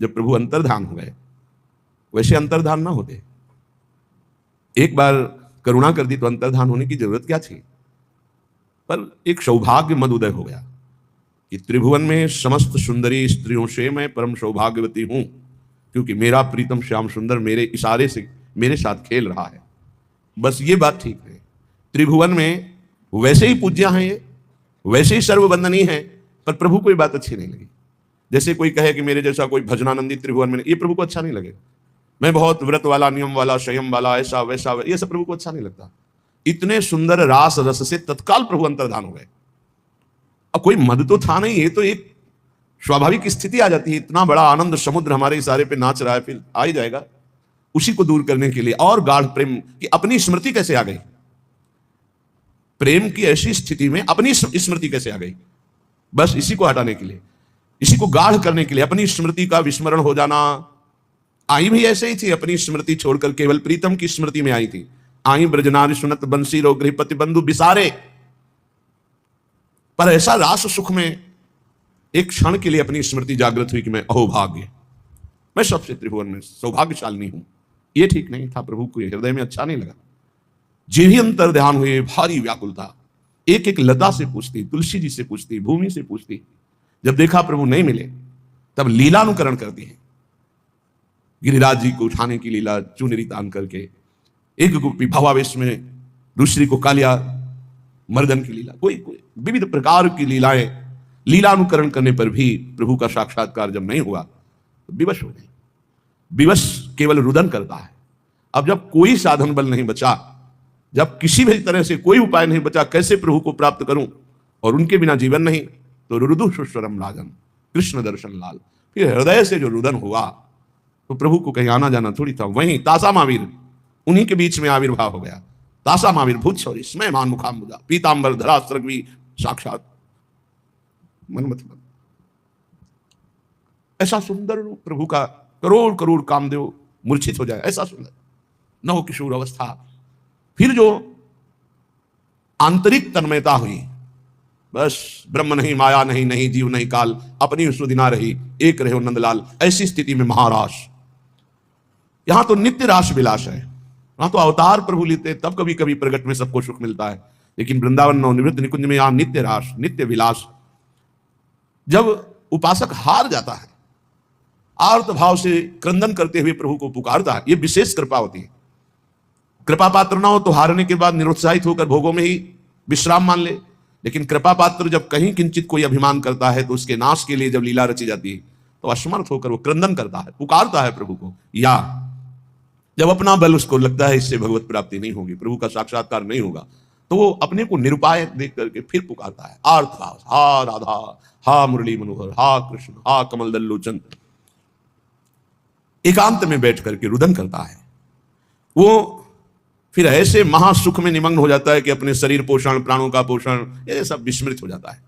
जब प्रभु अंतर्धान हो गए, वैसे अंतर्धान ना होते। एक बार करुणा कर दी तो अंतर्धान होने की जरूरत क्या थी? पर एक सौभाग्य मदोदय हो गया कि त्रिभुवन में समस्त सुंदरी स्त्रियों से मैं परम सौभाग्यवती हूं, क्योंकि मेरा प्रीतम श्याम सुंदर मेरे इशारे से मेरे साथ खेल रहा है। बस ये बात ठीक है, त्रिभुवन में वैसे ही पूज्य हैं ये, वैसे ही सर्ववंदनीय है, पर प्रभु को ये बात अच्छी नहीं लगी। जैसे कोई कहे कि मेरे जैसा कोई भजनानंदी त्रिभुवन में, ये प्रभु को अच्छा नहीं लगेगा। मैं बहुत व्रत वाला, नियम वाला, संयम वाला, ऐसा वैसा, ये सब प्रभु को अच्छा नहीं लगता। इतने सुंदर रास रस से तत्काल प्रभु अंतर्धान हो गए। अब कोई मद तो था नहीं, ये तो एक स्वाभाविक स्थिति आ जाती है। इतना बड़ा आनंद समुद्र हमारे इशारे पे नाच रहा है, फिर आ ही जाएगा। उसी को दूर करने के लिए और गाढ़ प्रेम की अपनी स्मृति कैसे आ गई? प्रेम की ऐसी स्थिति में अपनी स्मृति कैसे आ गई? बस इसी को हटाने के लिए, इसी को गाढ़ करने के लिए अपनी स्मृति का विस्मरण हो जाना। आई भी ऐसे ही थी, अपनी स्मृति छोड़कर केवल प्रीतम की स्मृति में आई थी। आई ब्रजनारी सुनत बंसी रो गृहपति बंधु बिसारे। पर ऐसा रास सुख में एक क्षण के लिए अपनी स्मृति जागृत हुई कि मैं अहोभाग्य, मैं सबसे त्रिभुवन में सौभाग्यशालिनी हूं। यह ठीक नहीं था, प्रभु को हृदय में अच्छा नहीं लगा। जे भी अंतर ध्यान हुए, भारी व्याकुलता, एक एक लता से पूछती, तुलसी जी से पूछती, भूमि से पूछती। जब देखा प्रभु नहीं मिले, तब लीलानुकरण करती है। गिरिराज जी को उठाने की लीला, चुनरी तान करके, एक गोपी भावावेश में, दूसरी को कालिया मर्दन की लीला, कोई कोई विविध प्रकार की लीलाएं। लीलानुकरण करने पर भी प्रभु का साक्षात्कार जब नहीं हुआ तो विवश हो गए। विवश केवल रुदन करता है। अब जब कोई साधन बल नहीं बचा, जब किसी भी तरह से कोई उपाय नहीं बचा, कैसे प्रभु को प्राप्त करूं, और उनके बिना जीवन नहीं, तो रुदु सुस्वरम राजन, कृष्ण दर्शन लाल। फिर हृदय से जो रुदन हुआ तो प्रभु को कहीं आना जाना थोड़ी था। वहीं तासा महावीर, उन्हीं के बीच में आविर्भाव हो गया। तासा महावीर भूत शौरी स्मय मान मुखाम्बुजा पीतांबर धरा सर्गवी साक्षात मनमत। ऐसा सुंदर रूप प्रभु का, करोड़ करोड़ कामदेव मूर्छित हो जाए, ऐसा सुंदर नव किशोर अवस्था। फिर जो आंतरिक तन्मयता हुई, बस ब्रह्म नहीं, माया नहीं, नहीं जीव नहीं काल, अपनी सुधि ना रही, एक रहे नंदलाल। ऐसी स्थिति में महारास, यहां तो नित्य रास विलास है। वहां तो अवतार प्रभु लेते, तब कभी कभी प्रगट में सबको सुख मिलता है, लेकिन वृंदावन नवनिवृत्त निकुंज में यहां नित्य रास, नित्य विलास। जब उपासक हार जाता है, आर्त भाव से क्रंदन करते हुए प्रभु को पुकारता है, यह विशेष कृपा होती है। कृपा पात्र ना हो तो हारने के बाद निरुत्साहित होकर भोगों में ही विश्राम मान ले, लेकिन कृपा पात्र जब कहीं किंचित कोई अभिमान करता है तो उसके नाश के लिए जब लीला रची जाती है तो असमर्थ होकर वो क्रंदन करता है, पुकारता है प्रभु को। या जब अपना बल उसको लगता है इससे भगवत प्राप्ति नहीं होगी, प्रभु का साक्षात्कार नहीं होगा, तो वो अपने को निरुपाय देख करके फिर पुकारता है आर्त भाव, हा राधा, हा मुरली मनोहर, हा कृष्ण, हा कमल दल लोचन। एकांत में बैठ करके रुदन करता है। वो फिर ऐसे महासुख में निमग्न हो जाता है कि अपने शरीर पोषण, प्राणों का पोषण, ये सब विस्मृत हो जाता है।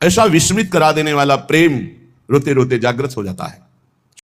ऐसा विस्मृत करा देने वाला प्रेम रोते रोते जागृत हो जाता है।